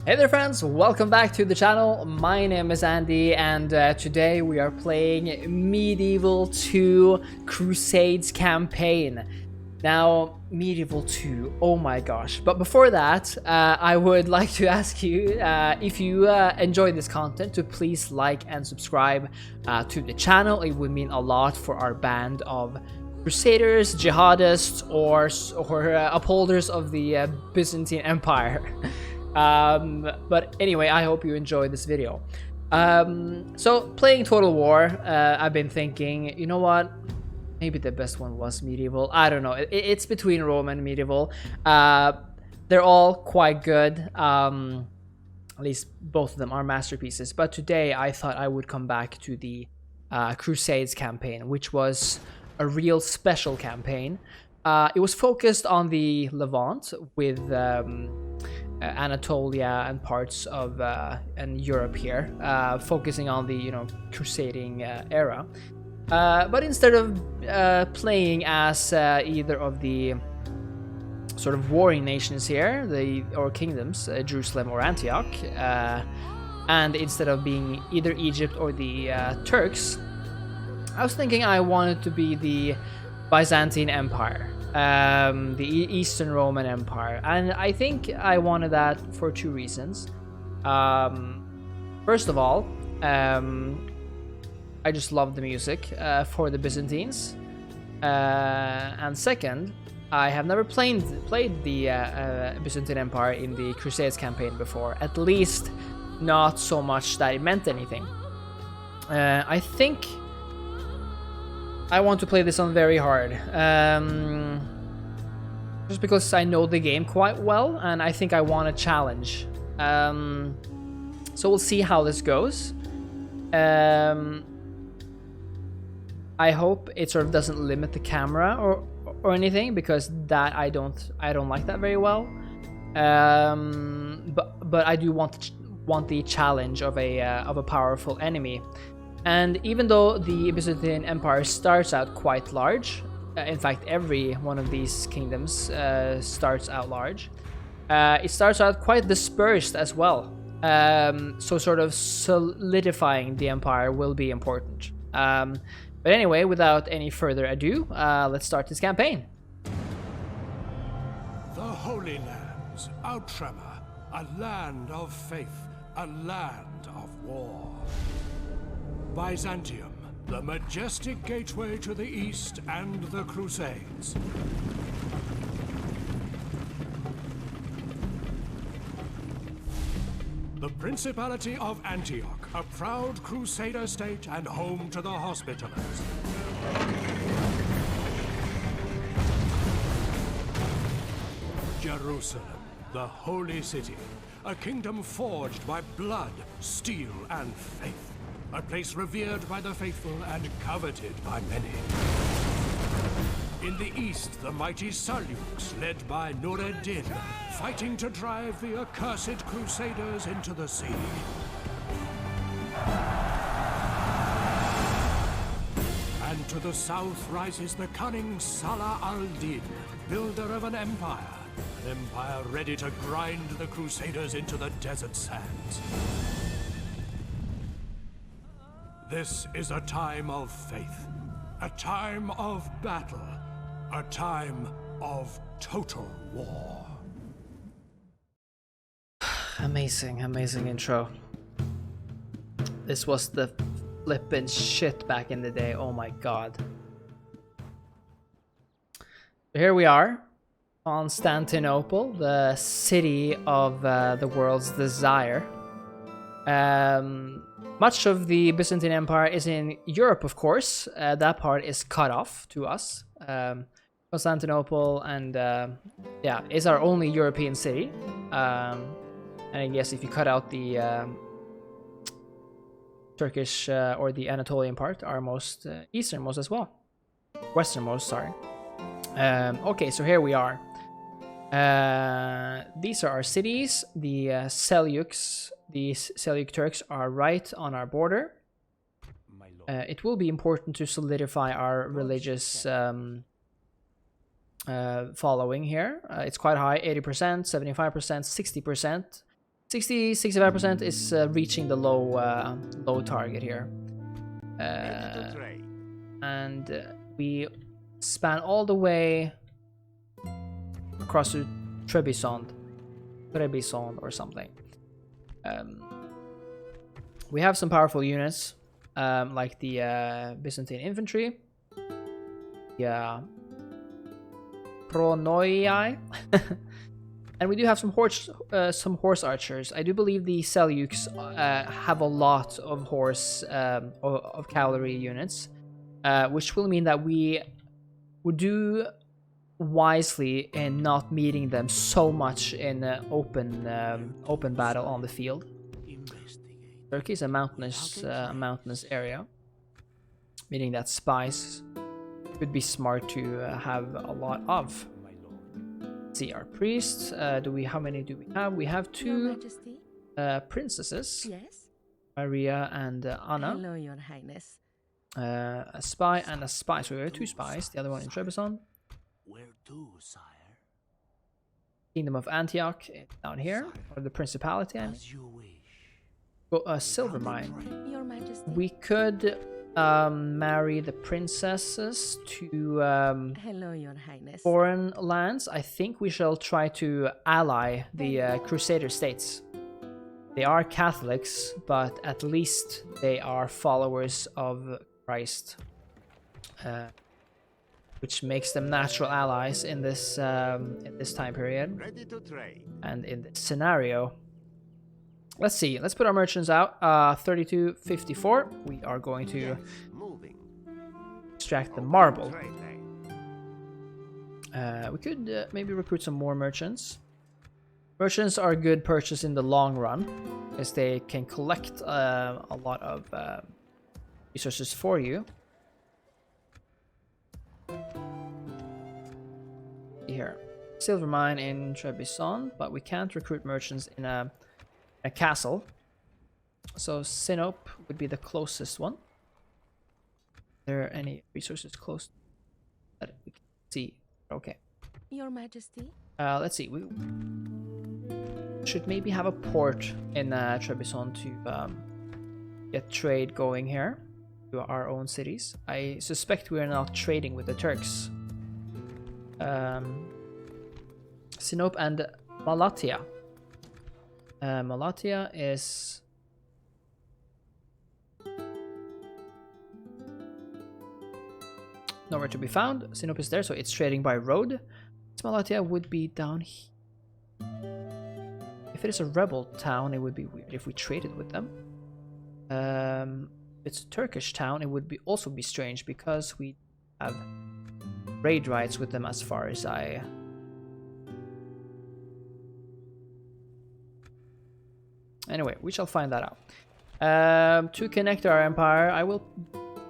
Hey there friends, welcome back to the channel. My name is Andy and today we are playing Medieval 2 Crusades campaign. Now, Medieval 2, oh my gosh. But before that, I would like to ask you if you enjoy this content to please like and subscribe to the channel. It would mean a lot for our band of Crusaders, Jihadists, or upholders of the Byzantine Empire. But anyway, I hope you enjoyed this video. So playing Total War, I've been thinking, you know what? Maybe the best one was Medieval. I don't know. It's between Rome and Medieval. They're all quite good. At least both of them are masterpieces. But today I thought I would come back to the Crusades campaign, which was a real special campaign. It was focused on the Levant with Anatolia and parts of and Europe here, focusing on the crusading era. But instead of playing as either of the sort of warring nations here, or kingdoms, Jerusalem or Antioch, and instead of being either Egypt or the Turks, I was thinking I wanted to be the Byzantine Empire. The Eastern Roman Empire, and I think I wanted that for two reasons. First of all, I just love the music for the Byzantines, and second, I have never played the Byzantine Empire in the Crusades campaign before, at least not so much that it meant anything. I think I want to play this on very hard, just because I know the game quite well, and I think I want a challenge. So we'll see how this goes. I hope it sort of doesn't limit the camera or anything, because that I don't like that very well. But I do want the challenge of a powerful enemy. And even though the Byzantine Empire starts out quite large, in fact every one of these kingdoms starts out large, it starts out quite dispersed as well. So sort of solidifying the empire will be important. But anyway, without any further ado, let's start this campaign. The Holy Lands, Outremer, a land of faith, a land of war. Byzantium, the majestic gateway to the East and the Crusades. The Principality of Antioch, a proud Crusader state and home to the Hospitallers. Jerusalem, the holy city, a kingdom forged by blood, steel, and faith. A place revered by the faithful and coveted by many. In the east, the mighty Seljuks, led by Nur-ed-Din, fighting to drive the accursed Crusaders into the sea. And to the south rises the cunning Salah al-Din, builder of an empire ready to grind the Crusaders into the desert sands. This is a time of faith, a time of battle, a time of total war. Amazing intro. This was the flippin' shit back in the day, oh my god. Here we are, Constantinople, the city of the world's desire. Much of the Byzantine Empire is in Europe, of course. That part is cut off to us. Constantinople and yeah, is our only European city. And I guess if you cut out the Turkish or the Anatolian part, our most easternmost as well. Westernmost, sorry. Okay, so here we are. These are our cities. The Seljuks, the Seljuk Turks, are right on our border. It will be important to solidify our religious following here. It's quite high, 80%, 75%, 60%. 65% is reaching the low target here. And we span all the way across to Trebizond or something. We have some powerful units, like the Byzantine infantry, Pronoii, and we do have some horse archers. I do believe the Seljuks have a lot of of cavalry units, which will mean that we would do wisely in not meeting them so much in open battle on the field. Turkey is a mountainous area, meaning that spies could be smart to have a lot of. Let's see, our priests. How many do we have? We have two princesses. Yes. Maria and Anna. Hello, Your Highness. A spy and a spy. So we have two spies. The other one in Trebizond. Where to, sire? Kingdom of Antioch down here, or the Principality. I mean. As you wish. A silver mine. Your Majesty. We could marry the princesses to Hello, Your Highness. foreign lands. I think we shall try to ally the Crusader states. They are Catholics, but at least they are followers of Christ, which makes them natural allies in this time period. Ready to trade. And in this scenario, let's see. Let's put our merchants out. 3254. We are going to Moving. extract the marble. Trade, We could maybe recruit some more merchants. Merchants are a good purchase in the long run, as they can collect a lot of resources for you. Here, silver mine in Trebizond, but we can't recruit merchants in a castle. So Sinope would be the closest one. Are there any resources close that we can see? Okay. Your Majesty. Let's see. We should maybe have a port in Trebizond to get trade going here to our own cities. I suspect we are not trading with the Turks. Sinope and Malatya. Malatya is nowhere to be found. Sinope is there, so it's trading by road. Malatya would be down here. If it is a rebel town, it would be weird if we traded with them. If it's a Turkish town, it would also be strange because we have raid rights with them as far as I... Anyway, we shall find that out. To connect our empire, I will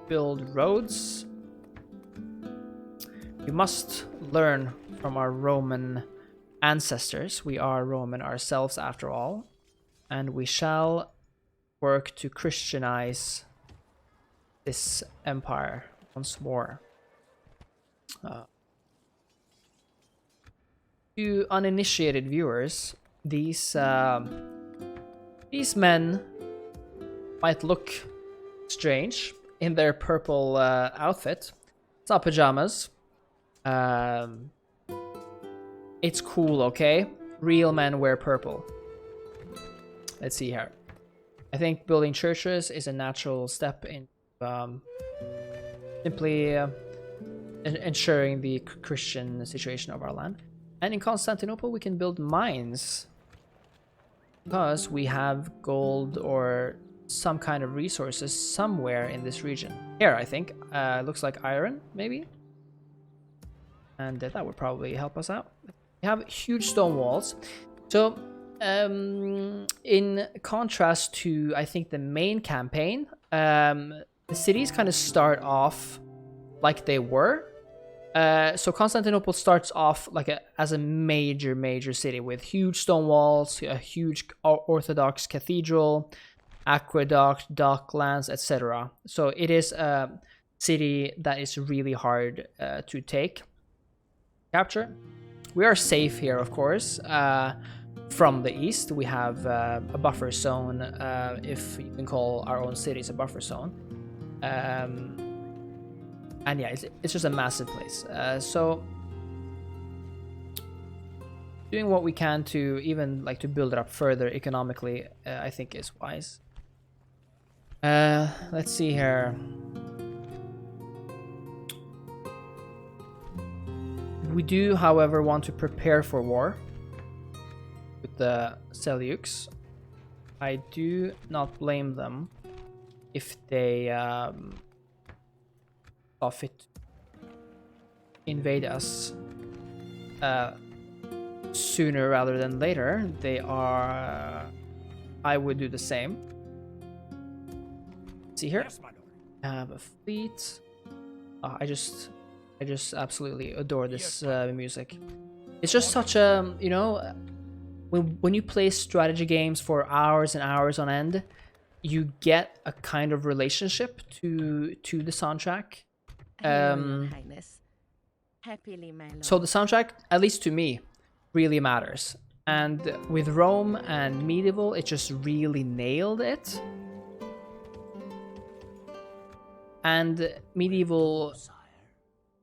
build roads. We must learn from our Roman ancestors. We are Roman ourselves after all. And we shall work to Christianize this empire once more. To uninitiated viewers, these men might look strange in their purple outfit. It's not pajamas. It's cool, okay? Real men wear purple. Let's see here. I think building churches is a natural step in simply ensuring the Christian situation of our land. And in Constantinople, we can build mines because we have gold or some kind of resources somewhere in this region. Here, I think. Looks like iron, maybe? And that would probably help us out. We have huge stone walls. So, in contrast to, I think, the main campaign, the cities kind of start off like they were. So Constantinople starts off like as a major city with huge stone walls, a huge Orthodox cathedral, aqueduct, docklands, etc. So it is a city that is really hard to capture. We are safe here, of course. from the east, we have a buffer zone, if you can call our own cities a buffer zone. And yeah, it's just a massive place. So doing what we can to even like to build it up further economically, I think is wise. Let's see here. We do, however, want to prepare for war with the Seljuks. I do not blame them if they saw fit invade us sooner rather than later. They are. I would do the same. See here, I have a fleet. I just absolutely adore this music. It's just such a, you know, when you play strategy games for hours and hours on end, you get a kind of relationship to the soundtrack. Hello, Your Highness. Happily, my lord. So the soundtrack, at least to me, really matters. And with Rome and Medieval, it just really nailed it. And Medieval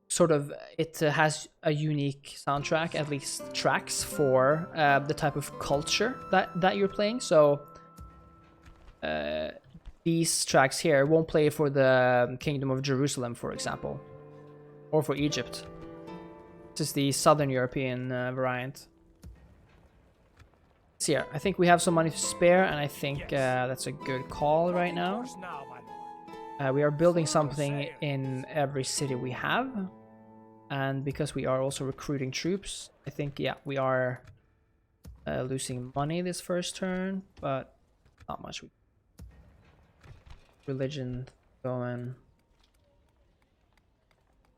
sort of, it has a unique soundtrack, at least tracks for the type of culture that you're playing. So these tracks here won't play for the Kingdom of Jerusalem, for example, or for Egypt. This is the Southern European variant. So yeah, I think we have some money to spare, and I think that's a good call right now. We are building something in every city we have, and because we are also recruiting troops, I think, yeah, we are losing money this first turn, but not much. Religion going.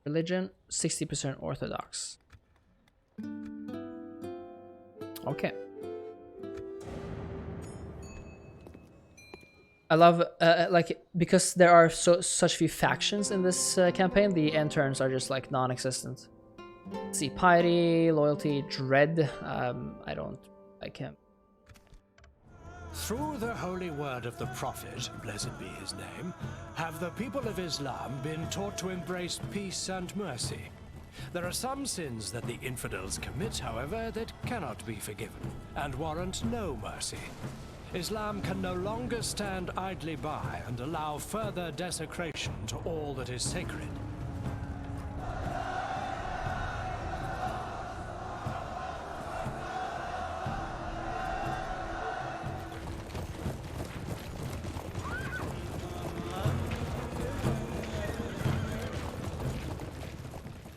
Religion 60% Orthodox. Okay. I love like, because there are such few factions in this campaign, the end turns are just like non-existent. See, piety, loyalty, dread. I don't like him. Through the holy word of the Prophet, blessed be his name, have the people of Islam been taught to embrace peace and mercy. There are some sins that the infidels commit, however, that cannot be forgiven and warrant no mercy. Islam can no longer stand idly by and allow further desecration to all that is sacred.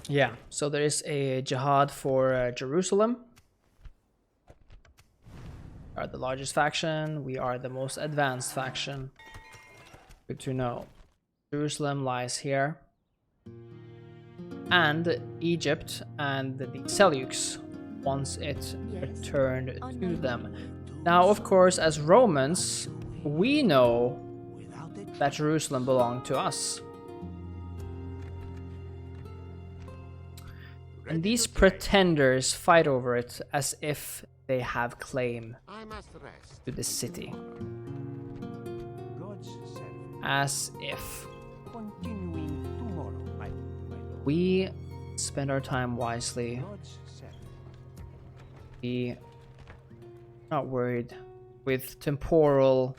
Yeah, so there is a jihad for Jerusalem. We are the largest faction. We are the most advanced faction. Good to know. Jerusalem lies here. And Egypt and the Seljuks wants it returned to them. Now, of course, as Romans, we know that Jerusalem belonged to us. And these pretenders fight over it as if they have claim to the city. As if. We spend our time wisely. We are not worried with temporal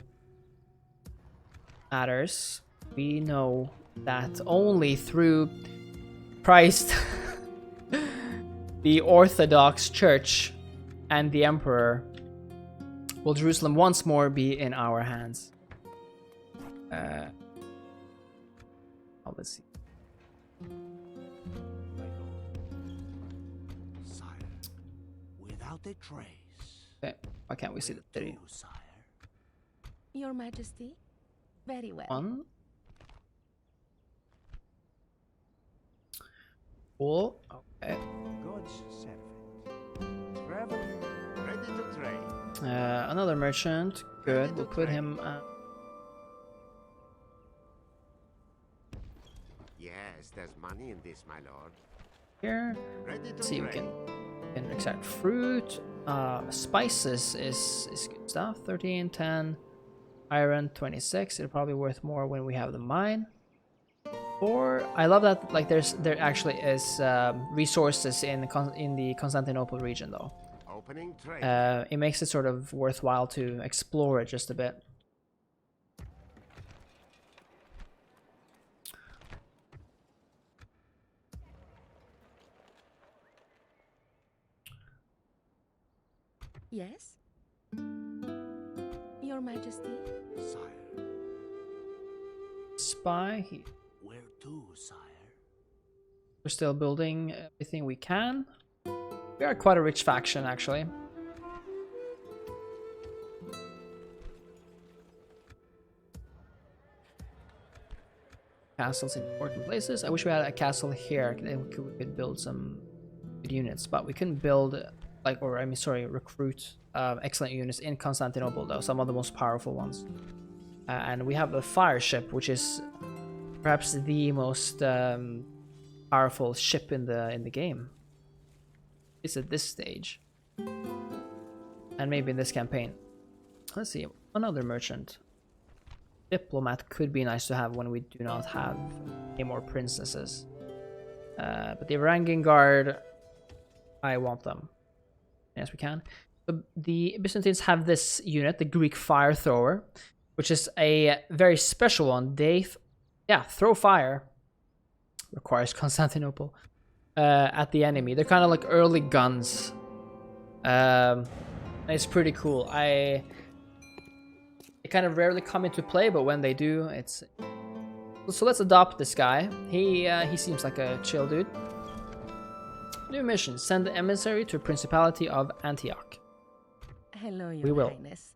matters. We know that only through Christ, the Orthodox Church, and the Emperor will Jerusalem once more be in our hands. Let's see. Sire, without a trace. Okay, why can't we see the city? Your Majesty, very well. One. Cool. Okay. God's servant. Traveling, ready to trade. Another merchant. Good. We'll put him. Yes, there's money in this, my lord. Here. Ready to See, we trade. can extract fruit. Spices is good stuff. 13, 10, iron 26. It'll probably be worth more when we have the mine. Or I love that like there actually is resources in the Constantinople region though. Opening trade. It makes it sort of worthwhile to explore it just a bit. Yes? Your Majesty? Sire. Spy. Where to, sire? We're still building everything we can. We are quite a rich faction, actually. Castles in important places. I wish we had a castle here. Then we could build some good units, but we couldn't build, like, or I mean, sorry, recruit excellent units in Constantinople, though. Some of the most powerful ones. And we have a fire ship, which is perhaps the most powerful ship in the game. It's at this stage, and maybe in this campaign. Let's see, another merchant. Diplomat could be nice to have when we do not have any more princesses. But the Varangian Guard, I want them. Yes, we can. The Byzantines have this unit, the Greek Fire Thrower, which is a very special one. They, throw fire. Requires Constantinople at the enemy. They're kind of like early guns. It's pretty cool. They kind of rarely come into play, but when they do, it's... So let's adopt this guy. He seems like a chill dude. New mission. Send the emissary to Principality of Antioch. Hello, Your We will. Highness.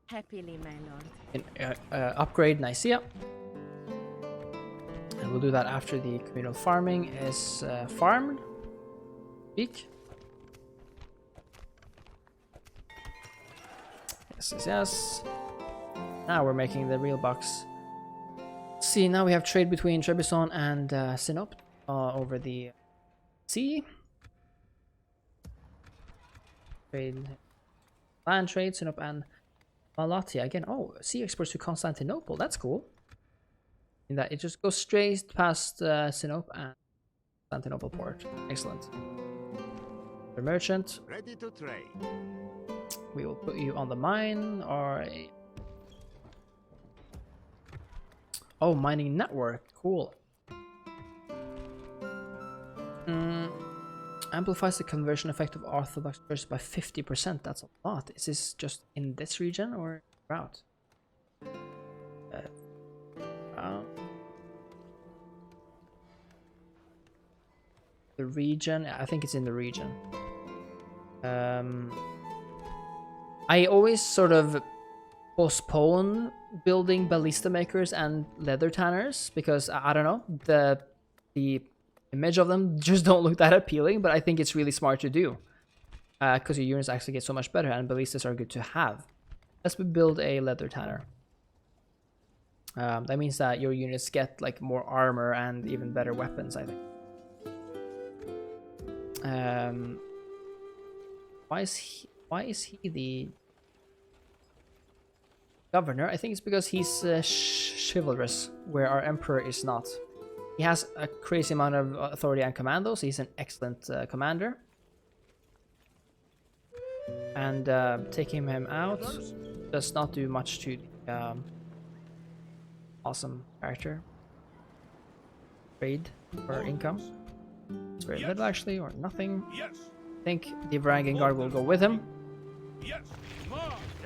Happily, my lord. Upgrade Nicaea. And we'll do that after the communal farming is farmed. Speak. Yes. Now we're making the real bucks. See, now we have trade between Trebizond and Sinop over the sea. Land trade, Sinop and Malatia again. Oh, sea exports to Constantinople. That's cool. In that it just goes straight past Sinop and Constantinople port. Excellent. The merchant. Ready to trade. We will put you on the mine or oh, mining network. Cool. Amplifies the conversion effect of Orthodox Church by 50%. That's a lot. Is this just in this region or out? The region. I think it's in the region. I always sort of postpone building ballista makers and leather tanners because I don't know, the image of them just don't look that appealing, but I think it's really smart to do because your units actually get so much better and ballistas are good to have. Let's build a leather tanner. That means that your units get like more armor and even better weapons, I think. Why is he the governor? I think it's because he's chivalrous, where our emperor is not. He has a crazy amount of authority and commando, so he's an excellent commander. And taking him out does not do much to the awesome character. Trade for income. It's very little actually, or nothing. I think the Varangian Guard will go with him.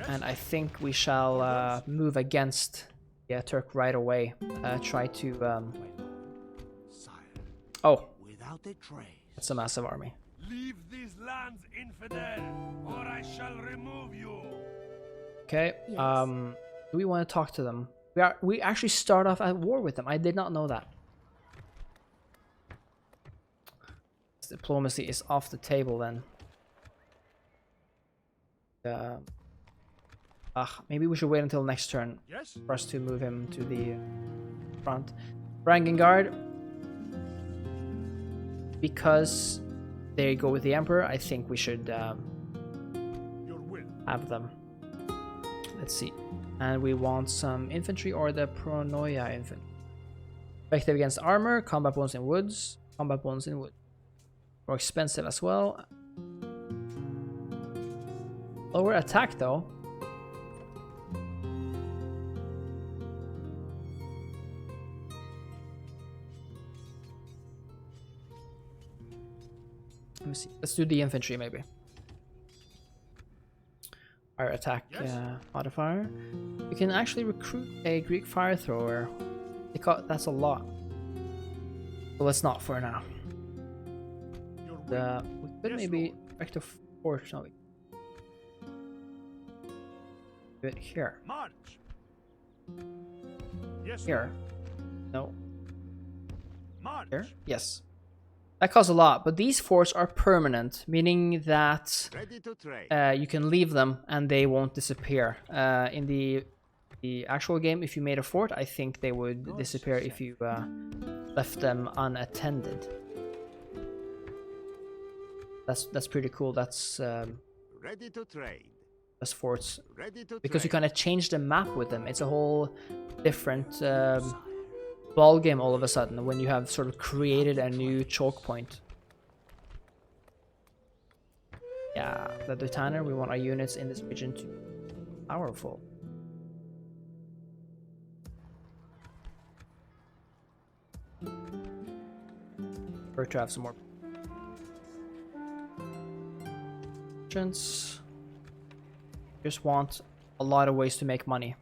And I think we shall move against the Turk right away. Try to... Oh, Without a trace. that's a massive army. Leave these lands, infidel, or I shall remove you. Okay, Yes. do we want to talk to them? We actually start off at war with them. I did not know that. Diplomacy is off the table then. Maybe we should wait until next turn for us to move him to the front. Varangian Guard. Because they go with the Emperor, I think we should have them. Let's see. And we want some infantry or the Pronoia infantry. Effective against armor, combat bonus in woods, combat bonus in wood. More expensive as well. Lower attack though. Let me see. Let's do the infantry maybe. Fire attack modifier. You can actually recruit a Greek fire thrower. That's a lot. But let's not for now. We could maybe erect a fort, shall we? Do it here. March. Yes. Here. No. March. Here. Yes. That costs a lot, but these forts are permanent, meaning that Ready to trade. you can leave them and they won't disappear. In the actual game, if you made a fort, I think they would disappear if you left them unattended. That's pretty cool. That's Ready to trade. as forts, Ready to because you trade. kind of change the map with them. It's a whole different ball game all of a sudden when you have sort of created a new choke point. Yeah, the Tanner, we want our units in this region to be powerful. Or to have some more merchants. Just want a lot of ways to make money.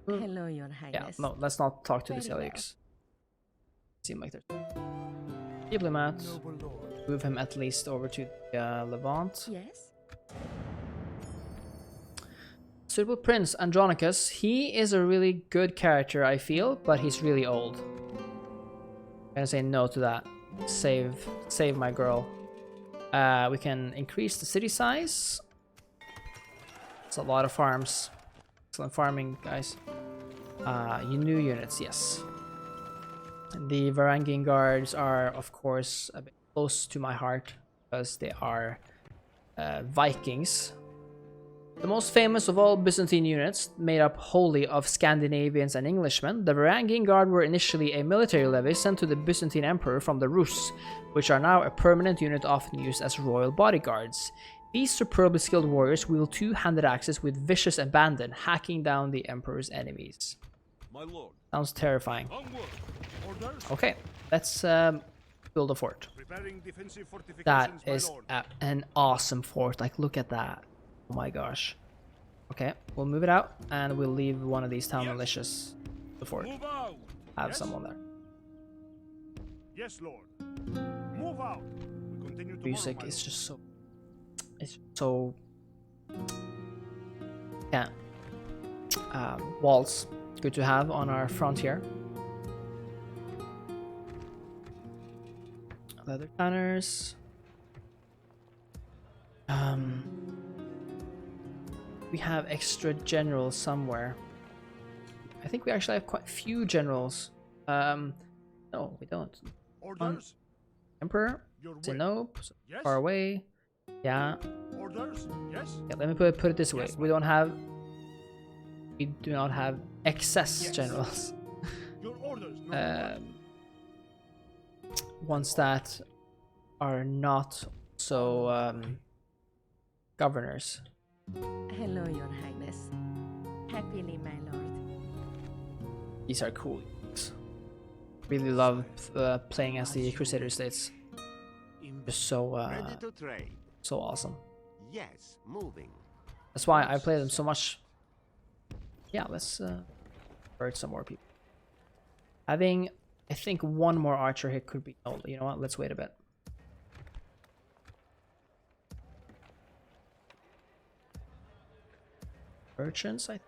Hello, Your Yeah, Highness. no, let's not talk to the Very well. Seleucs. Seem like they're diplomat. Move him at least over to Levant. Yes? Suitable Prince Andronicus. He is a really good character, I feel, but he's really old. I'm gonna say no to that. Save my girl. We can increase the city size. It's a lot of farms. Excellent farming, guys. New units, yes. The Varangian Guards are, of course, a bit close to my heart because they are Vikings. The most famous of all Byzantine units, made up wholly of Scandinavians and Englishmen, the Varangian Guard were initially a military levy sent to the Byzantine Emperor from the Rus, which are now a permanent unit often used as royal bodyguards. These superbly skilled warriors wield two-handed axes with vicious abandon, hacking down the Emperor's enemies. My lord. Sounds terrifying. Onward. Orders. Okay, let's build a fort. Preparing defensive fortifications, That my is lord. an awesome fort. Like, look at that. Oh my gosh. Okay, we'll move it out and we'll leave one of these town militias the fort. Move out. Have Yes? someone there. Yes, lord. Move out. We continue tomorrow, Music my is lord. just so. It's so. Yeah. Walls. Good to have on our frontier. Leather tanners. We have extra generals somewhere. I think we actually have quite a few generals. No, we don't. Orders. Emperor, Your way. Zenope, Yes. far away. Yeah. Orders. Yes. Yeah, let me put it this way. Yes, We do not have excess Yes. generals. Your orders. No. Ones that are not so governors. Hello, Your Highness. Happily, my lord. These are cool. Really love playing as the Crusader states. They're so Ready to trade. so awesome. Yes. Moving. That's why I play them so much. Yeah, let's convert some more people. Having, I think, one more archer here could be. Oh, you know what? Let's wait a bit. Merchants, I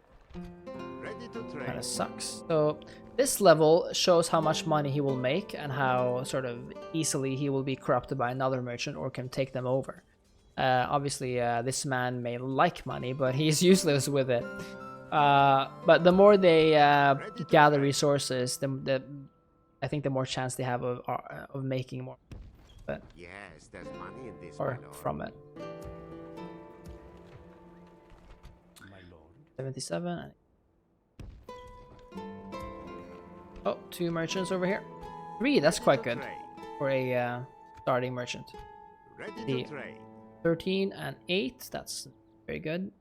Ready to kind trade. of sucks. So this level shows how much money he will make and how sort of easily he will be corrupted by another merchant or can take them over. Obviously, this man may like money, but he's useless with it. But the more they gather resources, I think the more chance they have of making more. but Yes, there's money in this, or my lord. from it. My lord. 77. Oh, 2 merchants over here. 3, that's quite good Trade. for a starting merchant. Ready The- to trade. 13 and 8, that's very good.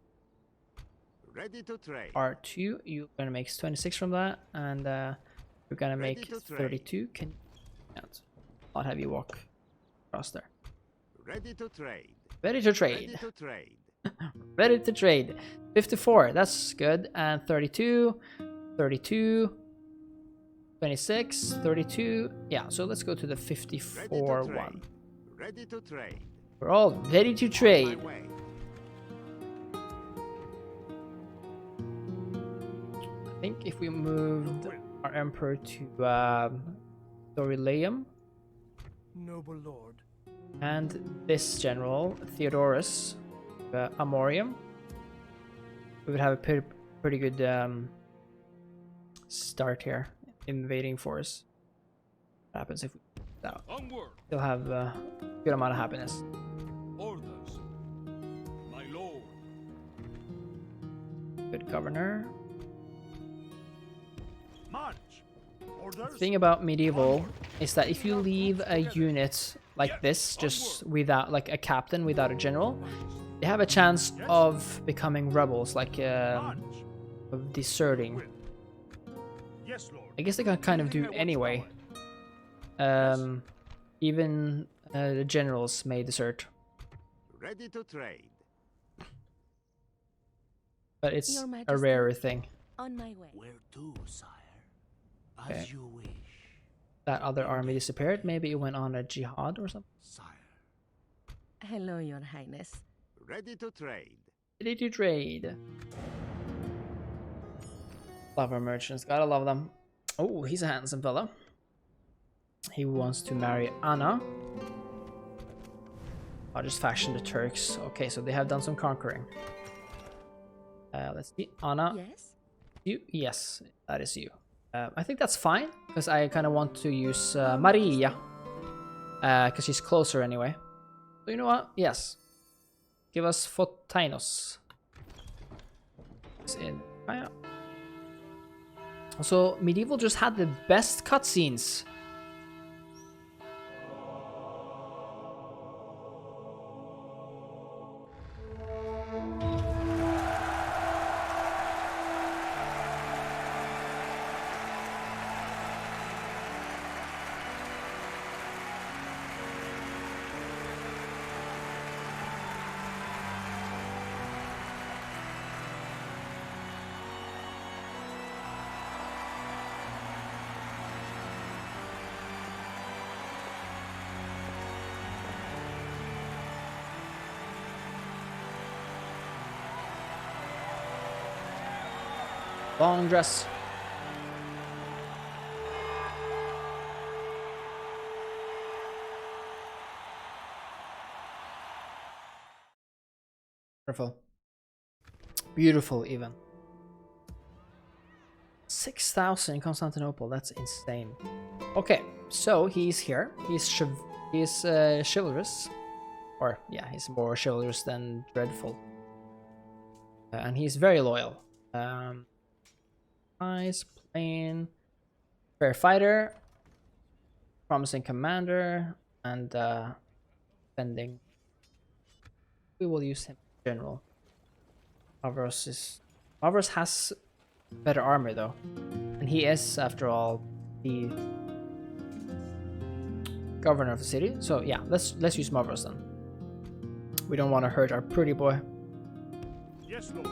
Ready to trade. R2, you're gonna make 26 from that, and you're gonna Ready make to trade. 32. Can not have you walk across there. Ready to trade. Ready to Ready trade. to trade. Ready to trade. 54, that's good. And 32, 32, 26, 32. Yeah, so let's go to the Ready 54 to trade. one. Ready to trade. We're all ready to My trade. way. I think if we moved our emperor to Dorylaeum Noble lord. and this general, Theodorus, Amorium, we would have a pretty good start here. Invading force. What happens if we Onward. still have a good amount of happiness? Orders. My lord. Good governor. March. The Orders. thing about medieval is that if you leave a unit like this, just without like a captain, without a general, they have a chance of becoming rebels, like March. of deserting. Yes, lord. I guess they can kind of do anyway. Even the generals may desert, Ready to trade. but it's Your a Majesty. rarer thing. On my way. Where to, sire? As Okay. you wish, That other army disappeared. Maybe it went on a jihad or something. sire. Hello, Your Highness. Ready to trade. Ready to trade. Love our merchants, gotta love them. Oh, he's a handsome fella. He wants to marry Anna. I'll just faction the Turks. Okay, so they have done some conquering. Let's see, Anna. Yes? You? Yes, that is you. I think that's fine, because I kind of want to use Maria. Because she's closer anyway. So you know what? Yes. Give us Photinos. It's in. Oh, yeah. Also, Medieval just had the best cutscenes. Long dress. Beautiful. Beautiful, even. 6,000 in Constantinople. That's insane. Okay, so he's here. He's chivalrous. Or, yeah, he's more chivalrous than dreadful. And he's very loyal. Nice, plain, fair fighter, promising commander, and defending. We will use him in general. Mavros has better armor though, and he is, after all, the governor of the city. So yeah, let's use Mavros then. We don't want to hurt our pretty boy. Yes, lord.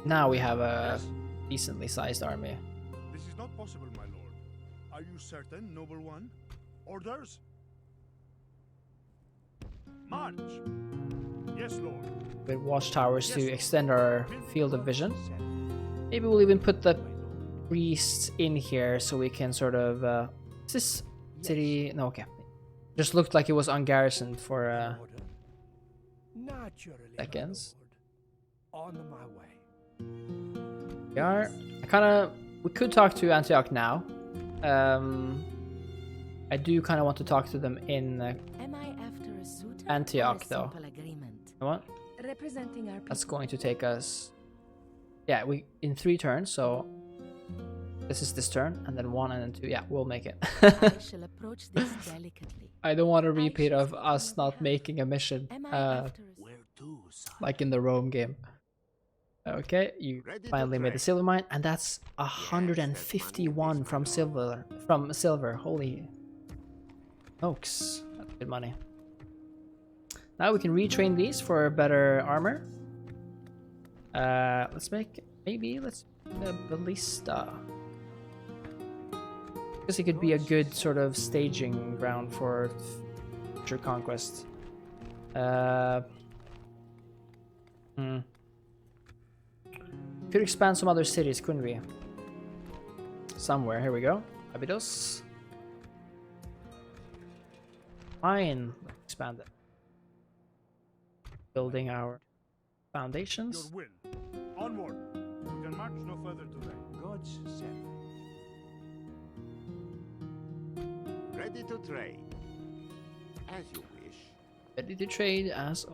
Now we have a decently sized army. This is not possible, my lord. Are you certain, noble one? Orders? March. Yes, lord. With watchtowers to extend our field of vision. Maybe we'll even put the priests in here so we can sort of is this city? No, okay. Just looked like it was ungarrisoned for Order. Naturally, my seconds. lord. On my way. We are. We could talk to Antioch now. I do kind of want to talk to them in Antioch, A though. simple agreement. You know what? Representing our people. That's going to take us... Yeah, we in 3 turns, so... This is this turn, and then 1 and then 2. Yeah, we'll make it. I shall approach this delicately. I don't want a repeat of us not making a mission. Am I after a Where to, sire? Like in the Rome game. Okay, you finally made the silver mine, and that's 151 from silver. Holy smokes, that's good money. Now we can retrain these for better armor. Let's make let's the ballista, because it could be a good sort of staging ground for future conquest. Could expand some other cities, couldn't we? Somewhere. Here we go. Abydos. Fine. Let's expand it. Building our foundations. Your will. Onward. We can march no further today. God's sent. Ready to trade. As you wish. Ready to trade as...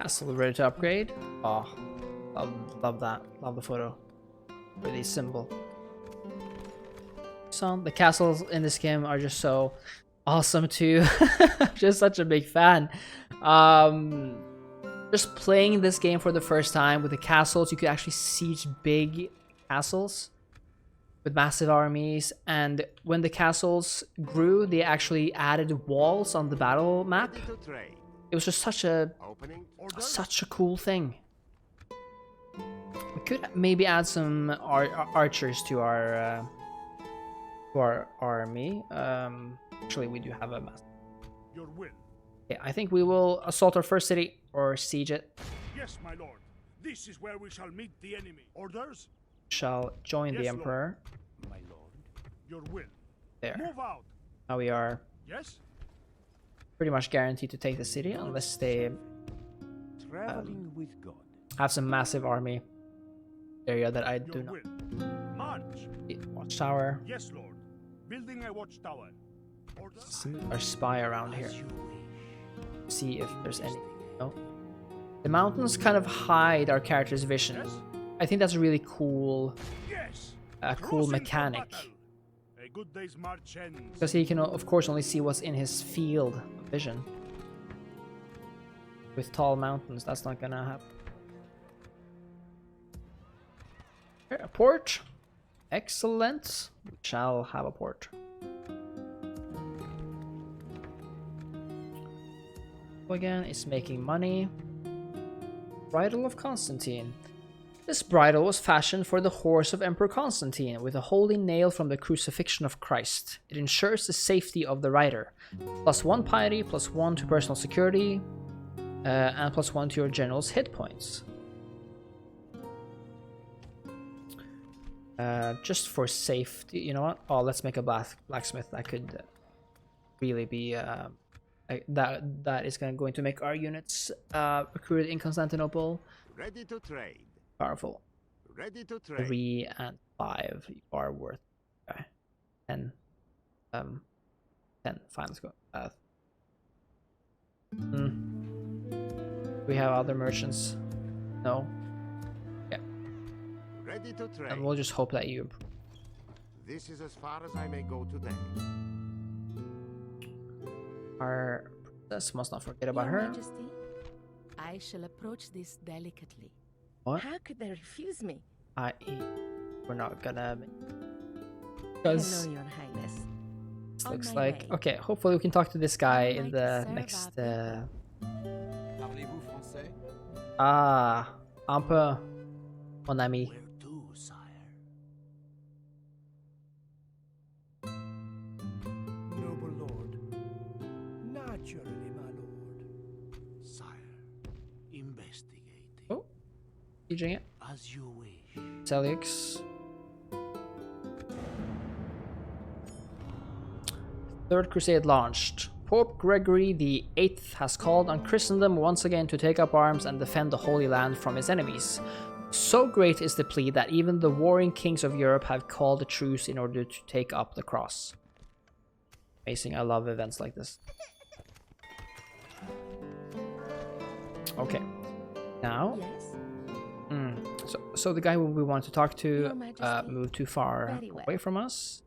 Castle ready to upgrade. Oh, love that. Love the photo. Really simple. So the castles in this game are just so awesome too. Just such a big fan. Just playing this game for the first time with the castles, you could actually siege big castles with massive armies, and when the castles grew, they actually added walls on the battle map. Ready to trade. It was just such a Opening. cool thing. We could maybe add some archers to our army. Actually, we do have a mass. Your will. Yeah, I think we will assault our first city or siege it. Yes, my lord. This is where we shall meet the enemy. Orders? Shall join the Yes, Lord. emperor. My lord. Your will. There. Move out. Now we are Yes? pretty much guaranteed to take the city unless they Traveling with God. have some massive army area that I do Your not. will. March. Watchtower. Yes, lord. Building a watchtower. Orders? See our spy around here. See if there's any. No. The mountains kind of hide our character's vision. Yes? I think that's a really cool, Yes. cool Crossing for mechanic. battle. A good day's march ends. Because he can, of course, only see what's in his field of vision. With tall mountains, that's not gonna happen. Here, a port. Excellent. We shall have a port. Again, is making money. Bridle of Constantine. This bridle was fashioned for the horse of Emperor Constantine with a holy nail from the crucifixion of Christ. It ensures the safety of the rider. +1 piety, +1 to personal security, and +1 to your general's hit points. Just for safety, you know what? Oh, let's make a blacksmith. That could really be that is going to make our units recruited in Constantinople Ready to trade. powerful. Ready to trade. 3 and 5 are worth 10. 10. Fine, let's go. We have other merchants. No. Yeah. Ready to trade. And we'll just hope that you improve. This is as far as I may go today. Our princess must not forget about Your her. Majesty, I shall approach this delicately. What? How could they refuse me? We're not gonna. Hello, Because Your Highness. this On looks my like. way. Okay, hopefully we can talk to this guy I in might the serve next. our Parlez-vous français? Un peu, mon ami. Where to, sire? Noble lord. Naturally, my lord. Sire, investigating. Oh, sieging it. As you wish. Seleucus. Third Crusade launched. Pope Gregory VIII has called on Christendom once again to take up arms and defend the Holy Land from its enemies. So great is the plea that even the warring kings of Europe have called a truce in order to take up the cross. Amazing, I love events like this. Okay, now, Yes? so the guy we want to talk to Your Majesty. moved too far Very well. away from us.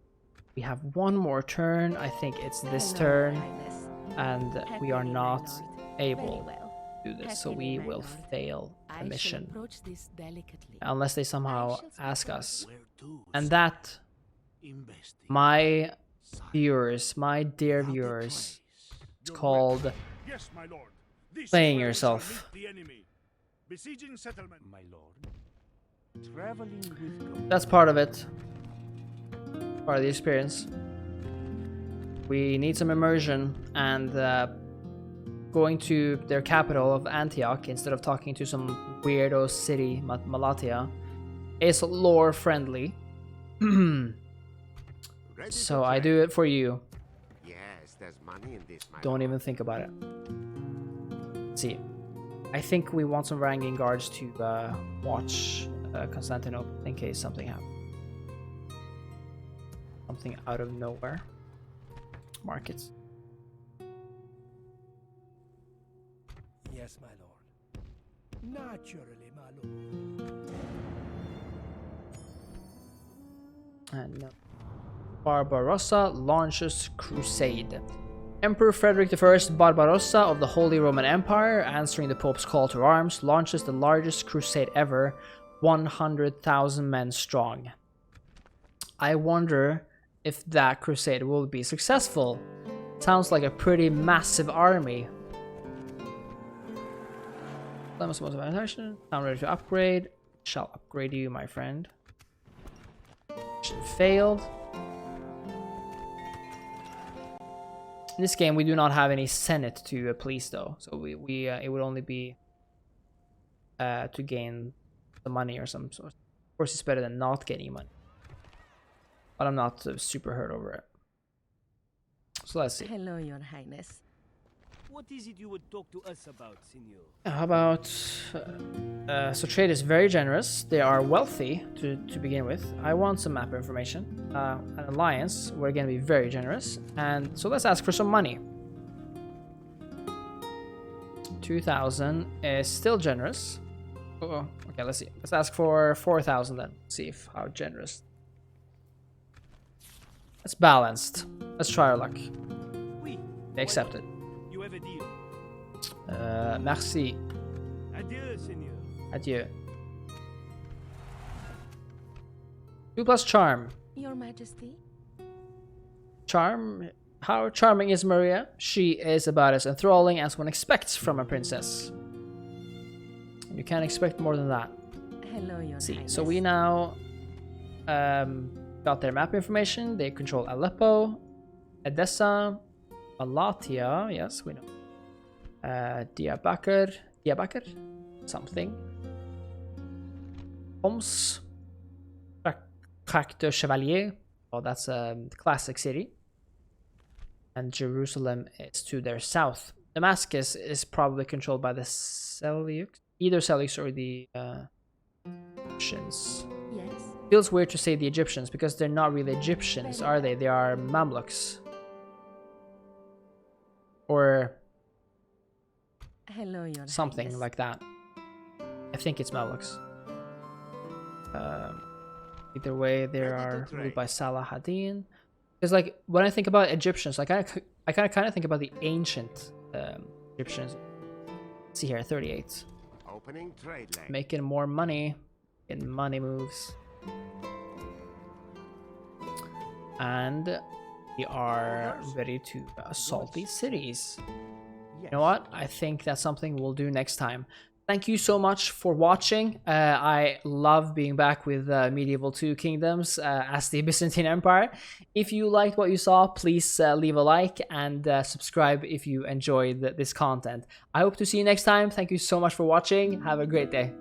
We have one more turn. I think it's this Hello, turn, Your Highness. and we are Happily, my not lord. able Very well. to do this, so Happily, we my will lord. fail the I shall mission approach this delicately. unless they somehow I shall ask speak us. Where to? And that, Investing. my viewers, my dear Have the viewers, place. it's Your called way. Yes, my lord. This is playing where we shall yourself. meet the enemy. Besieging settlement. My lord. Traveling with God. That's part of it. Part of the experience. We need some immersion, and going to their capital of Antioch instead of talking to some weirdo city, Malatia, is lore friendly. Ready So to I trade. do it for you. Yes, there's money in this, my Don't lord. even think about it. Let's see. I think we want some Varangian guards to watch Constantinople in case something happens. Something out of nowhere. Markets. Yes, my lord. Naturally, my lord. And Barbarossa launches crusade. Emperor Frederick I Barbarossa of the Holy Roman Empire, answering the Pope's call to arms, launches the largest crusade ever, 100,000 men strong. I wonder if that crusade will be successful. Sounds like a pretty massive army. I'm ready to upgrade. Shall upgrade you, my friend. Mission failed. In this game, we do not have any Senate to please, though, so we it would only be to gain the money or some sort. Of course, it's better than not getting money, but I'm not super hurt over it. So let's see. Hello, Your Highness. What is it you would talk to us about, Senor? How about so trade is very generous. They are wealthy to begin with. I want some map information. An alliance, we're going to be very generous, and so let's ask for some money. 2,000 is still generous. Oh, okay, let's see. Let's ask for 4,000 then. See if how generous. It's balanced. Let's try our luck. Oui. They accept it. You have a deal. Merci. Adieu, Senor. Adieu. 2 plus charm. Your Majesty? Charm. How charming is Maria? She is about as enthralling as one expects from a princess. You can't expect more than that. Hello, Your See, Highness. so we now got their map information. They control Aleppo, Edessa, Malatia. Yes, we know. Diyarbakir, something. Homs, Trac de Chevalier. Oh, that's a classic city. And Jerusalem is to their south. Damascus is probably controlled by the Seleucids, either Seleucids or the Egyptians. Yes? Feels weird to say the Egyptians because they're not really Egyptians, are they? They are Mamluks. Or Hello, Your something Highness. like that. I think it's Mamluks. Either way, they Ready to are ruled trade. by Salah ad-Din. Because like when I think about Egyptians, I kind of think about the ancient Egyptians. Let's see here, 38. Opening trade lane. Making more money in money moves. And we are ready to assault these cities. You know what? I think that's something we'll do next time. Thank you so much for watching. I love being back with Medieval 2 Kingdoms as the Byzantine Empire. If you liked what you saw, please leave a like and subscribe if you enjoyed this content. I hope to see you next time. Thank you so much for watching. Have a great day.